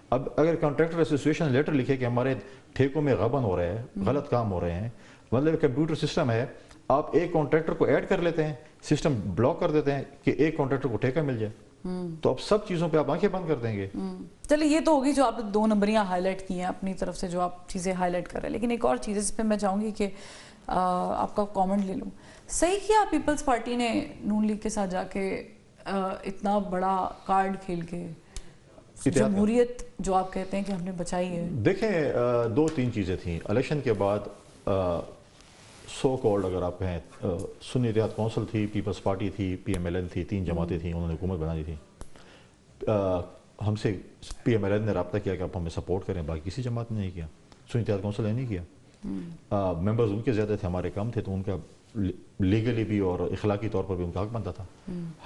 اب اگر کانٹریکٹر ایسوسیشن لیٹر لکھے کہ ہمارے ٹھیکوں میں غبن ہو رہے ہیں, غلط کام ہو رہے ہیں, مطلب کمپیوٹر سسٹم ہے, آپ ایک کانٹریکٹر کو ایڈ کر لیتے ہیں, سسٹم بلاک کر دیتے ہیں کہ ایک کانٹریکٹر کو ٹھیکہ مل جائے, تو اب سب چیزوں پہ آپ آنکھیں بند کر دیں گے. چلیے یہ تو ہوگی جو آپ نے 2 نمبریاں ہائی لائٹ کی ہیں اپنی طرف سے, جو آپ چیزیں ہائی لائٹ کر رہے ہیں. لیکن ایک اور چیز اس پہ میں چاہوں گی کہ آپ کا کامنٹ لے لوں. صحیح کیا پیپلز پارٹی نے نون لیگ کے ساتھ جا کے اتنا بڑا کارڈ کھیل کے جمہوریت جو آپ کہتے ہیں کہ ہم نے بچائی ہے؟ دیکھیں 2-3 چیزیں تھیں الیکشن کے بعد. سو کالڈ اگر آپ کہیں سنی اتحاد کونسل تھی, پیپلز پارٹی تھی, پی ایم ایل این تھی, 3 جماعتیں تھیں, انہوں نے حکومت بنانی تھی. ہم سے پی ایم ایل این نے رابطہ کیا کہ آپ ہمیں سپورٹ کریں, باقی کسی جماعت نے نہیں کیا. سنی اتحاد کونسل نے نہیں کیا. ممبرز ان کے زیادہ تھے, ہمارے کم تھے, تو ان کا لیگلی بھی اور اخلاقی طور پر بھی ان کا حق بنتا تھا.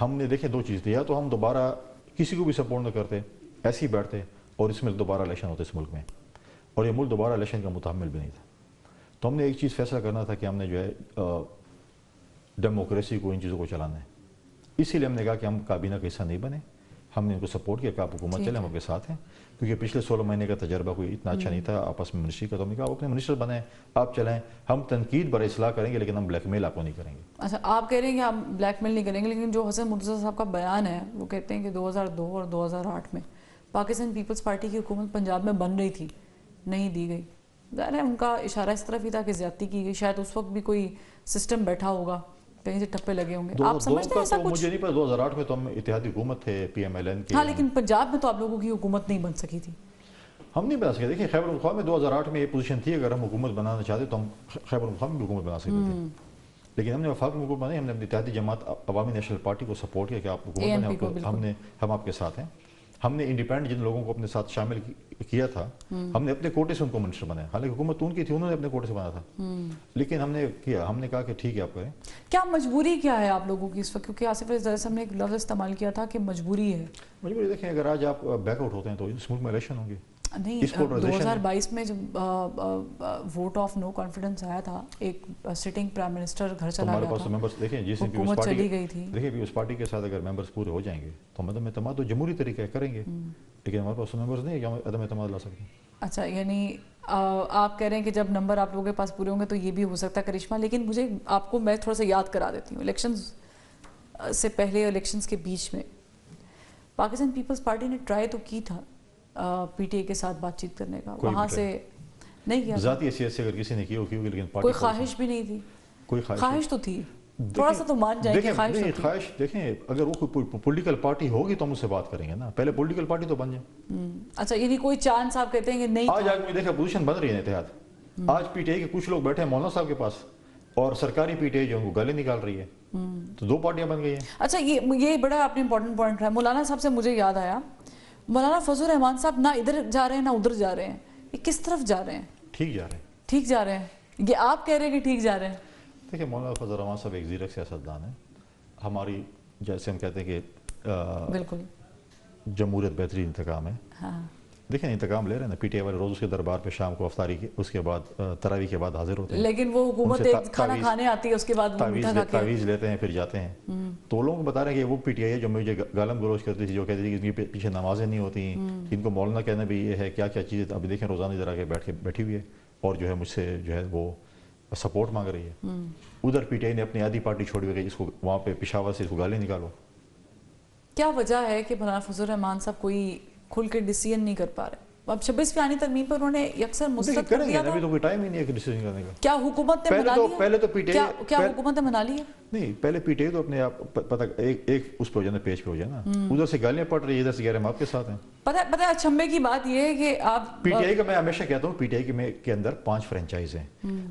ہم نے دیکھیں 2 چیز تھی, یا تو ہم دوبارہ کسی کو بھی سپورٹ نہ کرتے, ایسے ہی بیٹھتے اور اس میں دوبارہ الیکشن ہوتے اس ملک میں, اور یہ ملک دوبارہ الیکشن کا متحمل بھی نہیں تھا. تو ہم نے ایک چیز فیصلہ کرنا تھا کہ ہم نے جو ہے ڈیموکریسی کو, ان چیزوں کو چلانا ہے. اسی لیے ہم نے کہا کہ ہم کابینہ کا حصہ نہیں بنے. ہم نے ان کو سپورٹ کیا کہ آپ حکومت چلیں, ہم آپ کے ساتھ ہیں, کیونکہ پچھلے 16 مہینے کا تجربہ کوئی اتنا اچھا نہیں تھا آپس میں منسٹری کا. تو ہم نے کہا آپ اپنے منسٹر بنیں, آپ چلیں, ہم تنقید برائے اصلاح کریں گے لیکن ہم بلیک میل آپ کو نہیں کریں گے. اچھا, آپ کہہ رہے ہیں کہ ہم بلیک میل نہیں کریں گے, لیکن جو حسن مرتضیٰ صاحب کا بیان ہے وہ کہتے ہیں کہ 2002 اور 2008 میں پاکستان پیپلز پارٹی کی حکومت پنجاب میں بن رہی تھی, نہیں دی گئی. ظاہر ہے ان کا اشارہ اس طرف ہی تھا کہ زیادتی کی گئی, شاید اس وقت بھی کوئی سسٹم بیٹھا ہوگا, کہیں سے ٹپے لگے ہوں گے. آپ سمجھتے ہیں ایسا کچھ؟ مجھے نہیں پتا, 2008 میں تو ہم اتحادی حکومت تھے پی ایم ایل این کے. ہاں, لیکن پنجاب میں تو آپ لوگوں کی حکومت نہیں بن سکی تھی. ہم نہیں بنا سکے. دیکھیں خیبر پختونخوا میں 2008 میں یہ پوزیشن تھی, اگر ہم حکومت بنانا چاہتے تو ہم خیبر پختونخوا میں بھی حکومت بنا سکتے تھے, لیکن ہم نے وفاق میں حکومت بنائی. ہم نے اپنی اتحادی جماعت عوامی نیشنل پارٹی کو سپورٹ کیا کہ آپ حکومت بنیں, ہم آپ کے ساتھ ہیں. ہم نے انڈیپینڈنٹ جن لوگوں کو اپنے ساتھ شامل کیا تھا, ہم نے اپنے کوٹے سے ان کو منسٹر بنایا. حالانکہ حکومت ان کی تھی, انہوں نے اپنے کوٹے سے بنا تھا, لیکن ہم نے کیا, ہم نے کہا کہ ٹھیک ہے آپ کریں. کیا مجبوری کیا ہے آپ لوگوں کی اس وقت؟ کیونکہ آصف علی زرداری صاحب نے ایک لفظ استعمال کیا تھا کہ مجبوری ہے. مجبوری دیکھیں, اگر آج آپ بیک آؤٹ ہوتے ہیں تو اس ملک میں الیکشن ہوں گے. نہیں, 2022 میں جب ووٹ آف نو کانفیڈنس آیا تھا, ایک سٹنگ پرائم منسٹر گھر چلا گیا تھا, دیکھیں جس حکومت چلی گئی تھی. دیکھیں اس پارٹی کے ساتھ اگر ممبرز پورے ہو جائیں گے تو عدم اعتماد تو جمہوری طریقہ کریں گے, لیکن ہمارے پاس ممبرز نہیں ہے کہ ہم عدم اعتماد لا سکیں. اچھا, یعنی آپ کہہ رہے ہیں کہ جب نمبر آپ لوگوں کے پاس پورے ہوں گے تو یہ بھی ہو سکتا ہے. کرشمہ, لیکن مجھے آپ کو میں تھوڑا سا یاد کرا دیتی ہوں, الیکشنز سے پہلے الیکشنز کے بیچ میں پاکستان پیپلز پارٹی نے ٹرائی تو کی تھا پی ٹی اے کے ساتھ بات چیت کرنے کا, وہاں سے نہیں کیا. ذاتی حیثیت سے اگر کسی نے کیا ہوگی, لیکن کوئی خواہش بھی نہیں تھی. کوئی خواہش تو تھی, تھوڑا سا تو مان جائیں کہ خواہش تو تھی. خواہش دیکھیں, اگر وہ کوئی پولیٹیکل پارٹی ہوگی تو ہم اس سے بات کریں گے نا, پہلے پولیٹیکل پارٹی تو بن جائے. اچھا, یعنی کوئی چانس آپ کہتے ہیں کہ نہیں؟ آج مجھے دیکھا پوزیشن بن رہی ہے اتحاد. آج پی ٹی آئی کے کچھ لوگ بیٹھے ہیں مولانا صاحب کے پاس, اور سرکاری پی ٹی آئی جو ان کو گالیں نکال رہی ہے, تو 2 پارٹیاں بن گئی ہیں. اچھا, یہ بڑا آپ نے امپورٹنٹ پوائنٹ ہے. مولانا صاحب سے مجھے یاد آیا, مولانا فضل الرحمان صاحب نہ ادھر جا رہے ہیں نہ ادھر جا رہے ہیں, یہ کس طرف جا رہے ہیں؟ ٹھیک جا رہے ہیں. ٹھیک جا رہے ہیں, یہ آپ کہہ رہے ہیں کہ ٹھیک جا رہے ہیں؟ دیکھیں مولانا فضل الرحمان صاحب ایک زیرک سیاستدان ہیں. ہماری جیسے ہم کہتے ہیں کہ بالکل جمہوریت بہترین انتقام ہے. ہاں, دیکھیں انتقام لے رہے ہیں نا, پی ٹی آئی والے روز اس کے دربار پہ شام کو افطاری کے, اس کے بعد تراویح کے بعد حاضر ہوتے ہیں, لیکن وہ حکومت ایک کھانا کھانے آتی ہے, اس کے بعد تعویذ لیتے ہیں پھر جاتے ہیں. تو لوگوں کو بتا رہے ہیں کہ وہ پی ٹی آئی ہے جو مجھے گالم گلوچ کرتی تھی, جو کہتی تھی کہ ان کے پیچھے نمازیں نہیں ہوتی, ان کو مولانا کہنا بھی یہ ہے, کیا کیا چیزیں ابھی دیکھیں روزانہ ادھر آ کے بیٹھی ہوئی ہے, اور جو ہے مجھ سے جو ہے وہ سپورٹ مانگ رہی ہے. ادھر پی ٹی آئی نے اپنی آدھی پارٹی چھوڑی ہوئی, جس کو وہاں پہ پشاور سے اس کو گالیں نکالو. کیا وجہ ہے کہ مولانا فضل الرحمان صاحب کوئی کھل کے ڈیسیژن نہیں کر پا رہے؟ اب 26 فیانی ترمیم پر انہوں نے یکسر مسترد کر دیا تھا. ابھی تو کوئی ٹائم ہی نہیں ہے کہ ڈیسیژن کرنے کا. کیا حکومت نے منا لیا؟ پہلے تو پی ٹی آئی, کیا حکومت نے منا لیا؟ نہیں, پہلے پی ٹی آئی تو اپنے آپ پتہ ایک اس پہ ہو جانا, پیج پہ ہو جانا, ادھر سے گالیاں پڑ رہی ہے, ادھر سے کہہ رہے ہیں ہم آپ کے ساتھ ہیں. پتہ ہے اچھمبے کی بات یہ ہے کہ آپ پی ٹی آئی کا, میں ہمیشہ کہتا ہوں پی ٹی آئی کے اندر 5 فرینچائز ہیں.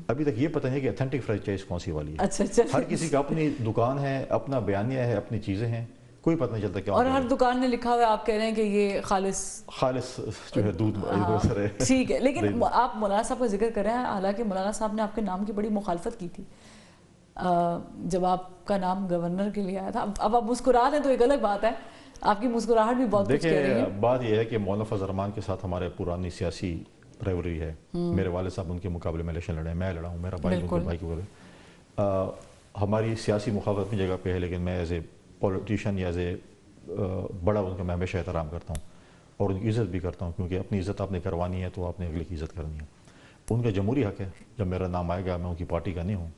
ابھی تک یہ پتہ نہیں کہ اتھینٹک فرینچائز کون سی والی ہے. اچھا, ہر کسی کا اپنی دکان ہے, اپنا بیانیہ ہے, اپنی چیزیں ہیں, کوئی پتہ نہیں چلتا کیا. اور ہر دکان نے لکھا ہوا ہے, آپ کہہ رہے ہیں کہ یہ خالص جو ہے دودھ ہے. ٹھیک ہے, لیکن آپ مولانا صاحب کا ذکر کر رہے ہیں, حالانکہ مولانا صاحب نے آپ کے نام کی بڑی مخالفت کی تھی. जब आपका नाम गवर्नर के लिए आया था, अब आप मुस्कुरा रहे हैं तो एक अलग बात है, आपकी मुस्कुराहट भी बहुत कुछ कह रही है। देखिए बात यह है कि मौलाना फजल रहमान के साथ हमारे पुरानी सियासी राइवलरी है। मेरे वाले साहब उनके मुकाबले में इलेक्शन लड़े, मैं लड़ा हूँ, मेरा भाई उनके भाई के मुकाबले। हमारी सियासी मुखालफत अपनी जगह पे है, लेकिन मैं एज ए पॉलिटिशियन या एज ए बड़ा उनका मैं हमेशा एहतराम करता हूँ और उनकी इज़्ज़त भी करता हूँ, क्योंकि अपनी इज़्ज़त आपने करवानी है तो आपने अगले की इज़्ज़त करनी है। उनका जमहूरी हक है, जब मेरा नाम आएगा मैं उनकी पार्टी का नहीं हूँ,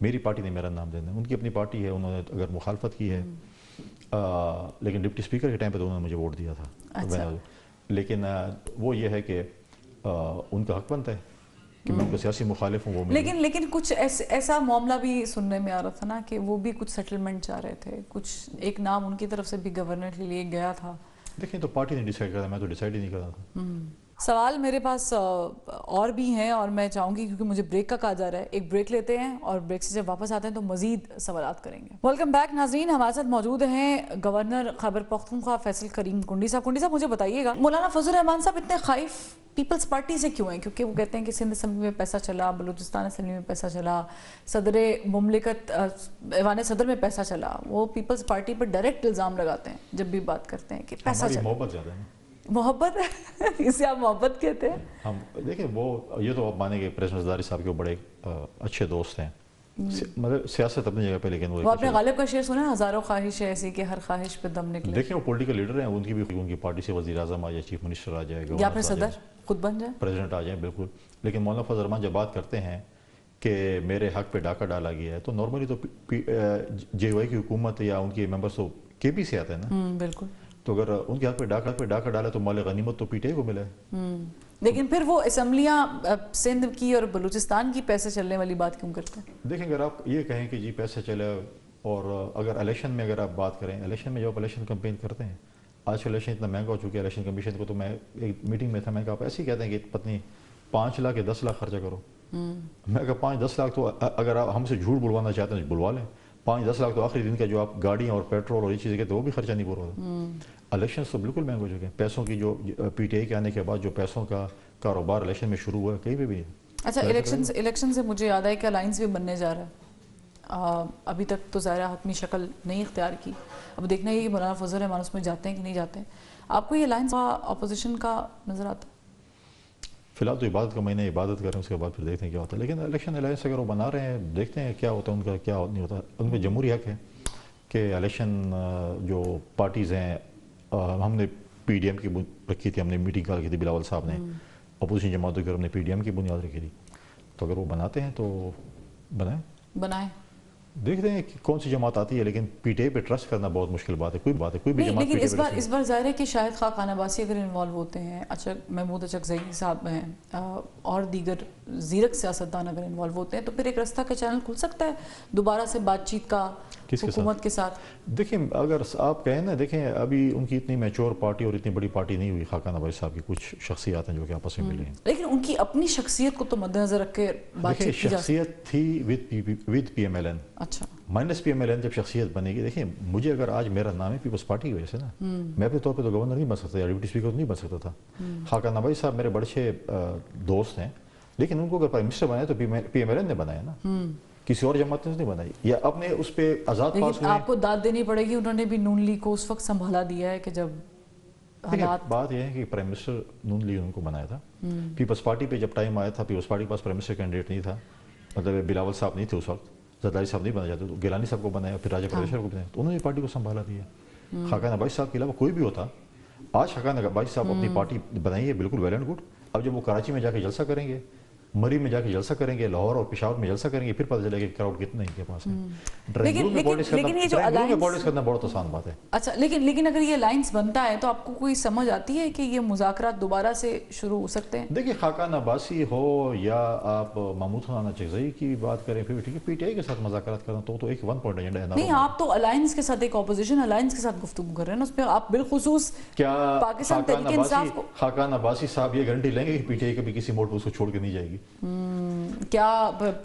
मेरी पार्टी ने मेरा नाम देना है, उनकी अपनी पार्टी है, उन्होंने अगर मुखालफत की है लेकिन डिप्टी स्पीकर के टाइम पे तो उन्होंने मुझे वोट दिया था। अच्छा। लेकिन वो ये है कि उनका हक बनता है कि मैं उनका सियासी मुखालिफ हूँ। वो लेकिन कुछ ऐसा मामला भी सुनने में आ रहा था ना कि वो भी कुछ सेटलमेंट चाह रहे थे, कुछ एक नाम उनकी तरफ से भी गवर्नर के लिए गया था। देखिए तो पार्टी ने डिसाइड करा, मैं तो डिसाइड ही नहीं कर रहा था। सवाल मेरे पास और भी हैं और मैं चाहूँगी, क्योंकि मुझे ब्रेक का कहा जा रहा है, एक ब्रेक लेते हैं और ब्रेक से जब वापस आते हैं तो मजीद सवालात करेंगे। वेलकम बैक नाज़रीन, हमारे साथ मौजूद हैं गवर्नर खैबर पख्तूनख्वा फैसल करीम कुंडी साहब। कुंडी साहब मुझे बताइएगा, मौलाना फजल रहमान साहब इतने खाइफ पीपल्स पार्टी से क्यों हैं? क्योंकि वो कहते हैं कि सिंध असम्बली में पैसा चला, बलूचिस्तान असम्बली में पैसा चला, सदर मुमलिकत ऐवान सदर में पैसा चला, वो पीपल्स पार्टी पर डायरेक्ट इल्ज़ाम लगाते हैं जब भी बात करते हैं कि पैसा चला। मोहब्बत ज़्यादा है, मोहब्बत है इसे आप मोहब्बत कहते हैं? हम देखिए वो ये तो आप मानेंगे प्रेसिडेंट ज़रदारी साहब के बड़े अच्छे दोस्त हैं, मतलब सियासत अपनी जगह पे, लेकिन वो आपने गालिब का शेर सुना है, हज़ारों ख्वाहिश है ऐसी कि हर ख्वाहिश पे दम निकले। देखिए वो पॉलिटिकल लीडर हैं, उनकी भी उनकी पार्टी से वज़ीर आज़म आ जाए, चीफ मिनिस्टर आ जाए, या फिर सदर खुद बन जाए, प्रेसिडेंट आ जाए, बिल्कुल। लेकिन मौलाना फजल रहमान जब बात करते हैं कि मेरे हक पे डाका डाला गया है, तो नॉर्मली तो JOI की हुकूमत या उनके मेंबर्स तो KP से आते हैं ना। बिल्कुल। तो अगर उनके हक पे डाका डाला तो माल गनीमत तो PTI को मिला है। लेकिन फिर वो असम्बलियाँ सिंध की और बलूचिस्तान की पैसे चलने वाली बात क्यों करते हैं? देखें, अगर आप ये कहें कि जी पैसे चले, और अगर इलेक्शन में अगर आप बात करें, इलेक्शन में जब आप इलेक्शन कैंपेन करते हैं, आज इलेक्शन इतना महंगा हो चुका है, इलेक्शन कमीशन को तो मैं एक मीटिंग में था, मैं कहा आप ऐसे ही कहते हैं कि पत्नी 5 लाख या 10 लाख खर्चा करो। मैं कहा 5-10 लाख तो अगर आप हमसे झूठ बुलवाना चाहते हैं बुलवा लें, 5-10 लाख तो आखिरी दिन का जो आप गाड़ियाँ और पेट्रोल और ये चीज़ें कहते हैं वो भी खर्चा नहीं पूरा होता। इलेक्शन तो बिल्कुल महंगे हो चुके हैं, पैसों की जो PTI के आने के बाद जो पैसों का कारोबार इलेक्शन में शुरू हुआ है कहीं पे भी। अच्छा, इलेक्शन से मुझे याद है कि अलायंस भी बनने जा रहा है। अभी तक तो ज़ाहिर हतमी शक्ल नहीं इख्तियार की, अब देखना है कि मौलाना फजल रहमान उसमें जाते हैं कि नहीं जाते हैं। आपको ये अलायंस अपोजिशन का नज़र आता है? फिलहाल तो इबादत का महीना इबादत करें, उसके बाद फिर देखते हैं क्या होता है। लेकिन इलेक्शन अलायंस अगर वो बना रहे हैं, देखते हैं क्या होता है उनका, क्या नहीं होता। उनमें जमहूरी हक है कि इलेक्शन जो पार्टीज़ हैं, हमने PDM की रखी थी, हमने मीटिंग कॉल की थी, बिलावल साहब ने अपोजिशन जमातों की, हमने PDM की बुनियाद रखी थी। तो अगर वो बनाते हैं तो बनाएं। देखते हैं कि कौन सी जमात आती है, लेकिन PTI पे ट्रस्ट करना बहुत मुश्किल बात है। कोई भी जमात लेकिन इस बार ज़ाहिर है कि शायद खान अब्बासी अगर इन्वॉल्व होते हैं, महमूद अचकज़ई साहब हैं और दीगर ज़ीरक सियासतदान अगर इन्वॉल्व होते हैं, तो फिर एक रास्ता का चैनल खुल सकता है दोबारा से बातचीत का हुकूमत के साथ। देखिए अगर आप कहें ना, देखें अभी उनकी इतनी मैच्योर पार्टी और इतनी बड़ी पार्टी नहीं हुई। खान अब्बासी साहब की कुछ शख्सियात हैं जो कि आपस में मिले हैं, लेकिन उनकी अपनी शख्सियत को तो मद्देनजर रख के बातचीत की जा सकती है। शख्सियत थी विद PMLN, अच्छा माइनस PMLN जब शख्सियत बनेगी। देखिए मुझे अगर आज मेरा नाम है पीपल्स पार्टी की वजह से ना, मैं अपने तौर पे तो गवर्नर नहीं बन सकता या डिप्टी स्पीकर तो नहीं बन सकता था। खान अब्बासी साहब मेरे बड़े अच्छे दोस्त हैं, लेकिन उनको अगर प्राइम मिनिस्टर बनाया तो PMLN ने बनाया ना, किसी और जमात ने नहीं बनाई, या अपने उस पर आज़ाद पास हुए। आपको दाद देनी पड़ेगी, उन्होंने भी नून लीग को उस वक्त संभाला दिया है कि जब हालात। बात यह है कि प्राइम मिनिस्टर नून लीग उनको बनाया था। पीपल्स पार्टी पे जब टाइम आया था, पीपल्स पार्टी के पास प्राइम मिनिस्टर कैंडिडेट नहीं था, मतलब बिलावल साहब नहीं थे उस वक्त, जरदारी साहब नहीं बना जाते, तो गिलानी साहब को बनाया, फिर राजा परवेश्वर को बनाया, तो उन्होंने पार्टी को संभाला दिया। खान अब्बासी साहब के अलावा कोई भी होता, आज खान अब्बासी साहब अपनी पार्टी बनाई है, बिल्कुल वेल एंड गुड। अब जब वो कराची में जाके जलसा करेंगे, मरी में जाके जलसा करेंगे, लाहौर और पेशावर में जलसा करेंगे, फिर पता चलेगा कि क्राउड कितना इनके पास है। लेकिन ये जो पॉलिटिक्स करना बहुत आसान बात है। अच्छा, लेकिन अगर ये अलायंस बनता है तो आपको कोई समझ आती है कि ये मुज़ाकरात दोबारा से शुरू हो सकते हैं? देखिए खान अब्बासी हो या आप महमूद खान अचकज़ई की बात करें, फिर ठीक है PTI के साथ मुज़ाकरात करना तो एक 1 पॉइंट एजेंडा है। नहीं, आप तो अलायंस के साथ, एक ऑपोजिशन अलायंस के साथ गुफ्तगू कर रहे हैं ना, उस पर आप बिलखुसूस क्या पाकिस्तान तहरीक इंसाफ को, खान अब्बासी साहब ये गारंटी लेंगे कि PTI कभी किसी मोड़ पर उसको छोड़ के नहीं जाएगी? क्या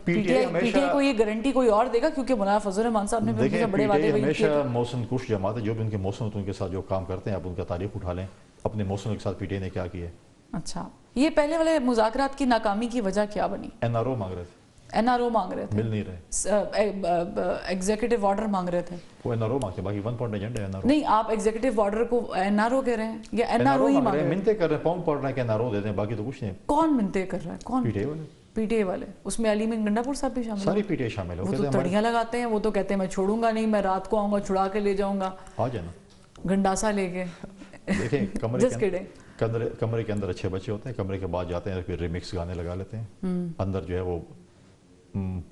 PTI को ये गारंटी कोई और देगा? क्योंकि मौलाना फजल रहमान साहब ने भी बड़े वादे हमेशा मौसम कुछ जमात है, जो भी उनके मौसम होते हैं उनके साथ जो काम करते हैं, आप उनका तारीख उठा लें, अपने मौसम के साथ PTI ने क्या किया है। अच्छा, ये पहले वाले मुज़ाकरात की नाकामी की वजह क्या बनी? NRO मांग रहे थे। NRO मांग रहे थे, मिल नहीं रहे, एग्जीक्यूटिव ऑर्डर मांग रहे थे। वो NRO मांगते, बाकी 1 पॉइंट एजेंडा है NRO। नहीं, आप एग्जीक्यूटिव ऑर्डर को NRO कह रहे हैं या NRO ही मांग रहे हैं? मिनते कर रहे हैं, पाउंड पड़ रहा है कि NRO दे दें, बाकी तो कुछ नहीं। कौन मिनते कर रहा है? कौन? PTA वाले। PTA वाले, उसमें अली मीन गंडापुर साहब भी शामिल? सारी PTA शामिल है। वो तो तड़ियां लगाते हैं, वो तो कहते हैं मैं छोड़ूंगा नहीं, मैं रात को आऊंगा छुड़ा के ले जाऊंगा आ जाना गंडासा लेके। देखें Just kidding. कमरे के अंदर अच्छे बच्चे होते हैं, कमरे के बाद जाते हैं फिर रिमिक्स गाने लगा लेते हैं, अंदर जो है वो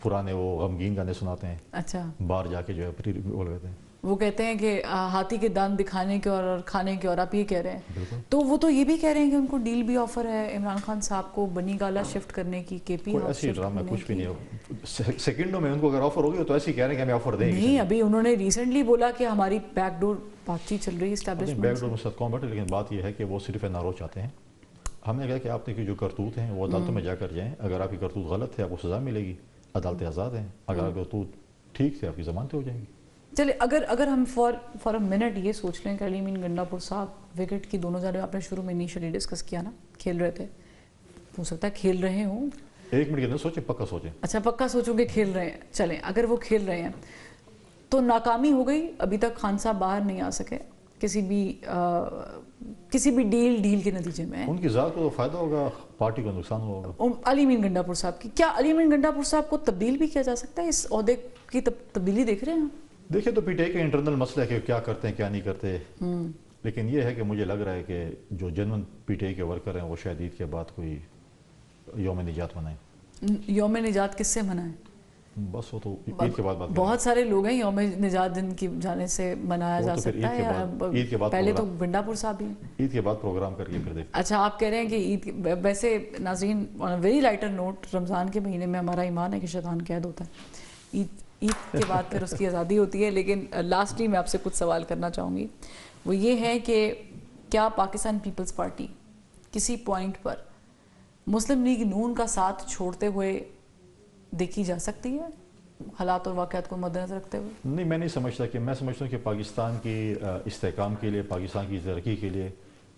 पुराने वो गमगीन गाने सुनाते हैं। अच्छा, बाहर जाके जो है फिर वो लगाते हैं। वो कहते हैं कि हाथी के दांत दिखाने के और खाने के, और आप ये कह रहे हैं। बिल्कुल। तो वो तो ये भी कह रहे हैं कि उनको डील भी ऑफर है इमरान खान साहब को बनी गाला शिफ्ट करने की, KP कोई ऐसी ड्रामा कुछ भी नहीं हो, सेकंडों में उनको अगर ऑफर होगी तो ऐसे ही कह रहे हैं कि हमें ऑफर देंगे। नहीं, अभी उन्होंने रिसेंटली बोला कि हमारी बैकडोर बातचीत चल रही है एस्टैब्लिशमेंट। बैकडोर में साथ कौन बैठे, लेकिन बात यह है कि वो सिर्फ NRO चाहते हैं। हमने कहा कि आपने की जो करतूत हैं वो अदालतों में जाकर जाएं, अगर आपकी करतूत गलत है आपको सज़ा मिलेगी, अदालतें आज़ाद हैं, अगर आपकी करतूत ठीक है आपकी ज़मानतें हो जाएंगी। चलिए, अगर हम फॉर अ मिनट ये सोच लें कि अली मीन गंडापुर साहब विकेट की दोनों जाने, आपने शुरू में इनिशियली डिस्कस किया ना, खेल रहे थे, हो सकता है खेल रहे हों। 1 मिनट के अंदर सोचें, पक्का सोचें। अच्छा, पक्का सोचोगे खेल रहे हैं। चलें, अगर वो खेल रहे हैं तो नाकामी हो गई, अभी तक खान साहब बाहर नहीं आ सके किसी भी डील के नतीजे में। उनकी ज़ात को तो फ़ायदा होगा, पार्टी को नुकसान होगा। अली मीन गंडापुर साहब की, क्या अली मीन गंडापुर साहब को तब्दील भी किया जा सकता है? इस ओहदे की तब्दीली देख रहे हैं? देखिए, तो PTA का इंटरनल मसला है कि क्या करते हैं क्या नहीं करते, लेकिन ये है कि मुझे लग रहा है कि जो जेन्युइन PTA के वर्कर हैं वो शायद ईद के बाद कोई यौम निजात मनाएं। यौम निजात किससे मनाएं? बस वो तो ईद के बाद बात बहुत सारे लोग हैं यौम निजात दिन की जाने से मनाया जा सकता है, ईद के बाद पहले तो गंडापुर साहब ही। ईद के बाद प्रोग्राम करके फिर देखते। अच्छा, आप कह रहे हैं कि ईद, वैसे नाज़रीन on a very lighter note, Ramzan के महीने में हमारा ईमान है कि शैतान कैद होता है, ईद के बाद फिर उसकी आज़ादी होती है। लेकिन लास्टली मैं आपसे कुछ सवाल करना चाहूँगी, वो ये है कि क्या पाकिस्तान पीपल्स पार्टी किसी पॉइंट पर मुस्लिम लीग नून का साथ छोड़ते हुए देखी जा सकती है, हालात और वाक़यात को मद्देनज़र रखते हुए? नहीं, मैं नहीं समझता कि, मैं समझता हूँ कि पाकिस्तान की इस्तेहकाम के लिए, पाकिस्तान की तरक्की के लिए,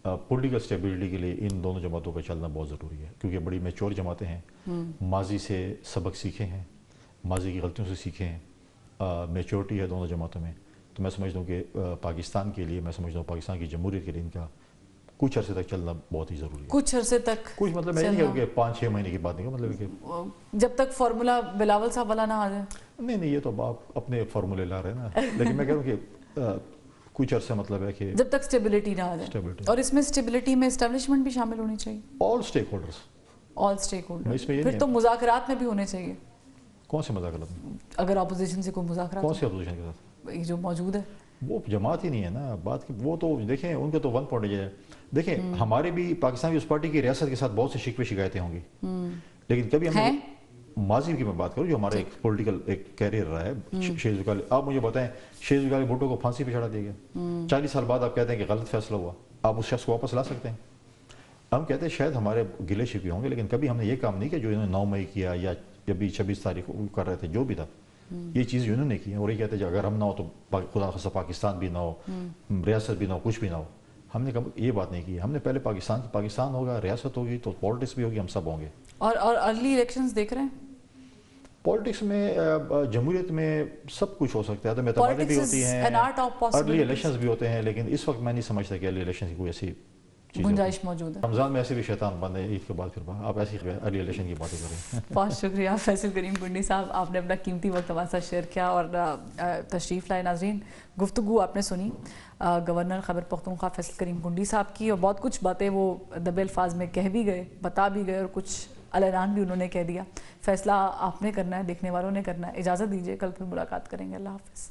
पॉलिटिकल स्टेबिलिटी के लिए इन दोनों जमातों का चलना बहुत ज़रूरी है, क्योंकि बड़ी मैच्योर जमातें हैं, माजी से सबक सीखे हैं, माजी की गलतियों से सीखे हैं, मैच्योरिटी है दोनों जमातों में। तो मैं समझता हूँ कि पाकिस्तान के लिए, मैं समझता हूँ पाकिस्तान की जमहूरियत के लिए इनका कुछ अरसे तक चलना बहुत ही ज़रूरी है। कुछ अरसे तक? कुछ मतलब मैं नहीं कहूँगा 5-6 महीने की बात नहीं, मतलब कि जब तक फार्मूला बिलावल साहब वाला ना आ जाए। नहीं, ये तो आप अपने फार्मूले ला रहे हैं ना, लेकिन मैं कह रहा हूँ कि कुछ अरसे मतलब है कि जब तक स्टेबिलिटी ना आ जाए। और इसमें स्टेबिलिटी में एस्टेब्लिशमेंट भी शामिल होनी चाहिए, ऑल स्टेक होल्डर्स। फिर तो मुज़ाकरात में भी होने चाहिए। कौन से मुज़ाकरात? अगर अपोजिशन से कोई मुज़ाकरात, कौन से अपोजिशन के साथ? ये जो मौजूद है वो जमात ही नहीं है ना, बात की वो तो देखें, उनके तो 1 पॉइंट है। देखें, हमारे भी पाकिस्तान पीपल्स पार्टी की रियासत के साथ बहुत से शिकवे शिकायतें होंगी, लेकिन कभी हमने माजी की मैं बात करूँ जो हमारा एक पॉलिटिकल एक कैरियर रहा है, शेख ज़ुल्फ़िकार, आप मुझे बताएं, शेख ज़ुल्फ़िकार भुट्टो को फांसी पे चढ़ा दिया गया, 40 साल बाद आप कहते हैं कि गलत फैसला हुआ, आप उस शख्स को वापस ला सकते हैं? हम कहते हैं शायद हमारे गिले शिकवे होंगे, लेकिन कभी हमने ये काम नहीं किया जो इन्होंने 9 मई किया या जब भी 26 तारीख को कर रहे थे, जो भी था, ये चीज़ इन्होंने की है। और ये कहते हैं अगर हम ना हो तो खुदा खासा पाकिस्तान भी ना हो, रियासत भी ना हो, कुछ भी ना हो। हमने कभी ये बात नहीं की। हमने पहले पाकिस्तान होगा, रियासत होगी तो पॉलिटिक्स भी होगी, हम सब होंगे। और अर्ली इलेक्शंस देख रहे हैं? पॉलिटिक्स में, जमहूरियत में सब कुछ हो सकता है, तो मेतमादी भी होती हैं, अर्ली इलेक्शंस भी होते हैं, लेकिन इस वक्त मैं नहीं समझता कि अर्ली इलेक्शन की कोई ऐसी गुंजाइश मौजूद है। रमज़ान में ऐसे भी शैतान बंद है, ईद के बाद फिर आप ऐसी अर्ली इलेक्शन की बातें करें। बहुत शुक्रिया फैसल करीम कुंडी साहब, आपने अपना कीमती वक्त हमारे साथ शेयर किया और तशरीफ़ लाए। नाज़रीन, गुफ्तगू आपने सुनी गवर्नर खैबर पख्तूनख्वा फैसल करीम कुंडी साहब की, और बहुत कुछ बातें वो दबे अल्फाज में कह भी गए, बता भी गए, और कुछ अलरान भी उन्होंने कह दिया। फैसला आपने करना है, देखने वालों ने करना है। इजाज़त दीजिए, कल फिर मुलाकात करेंगे। अल्लाह हाफ़िज़।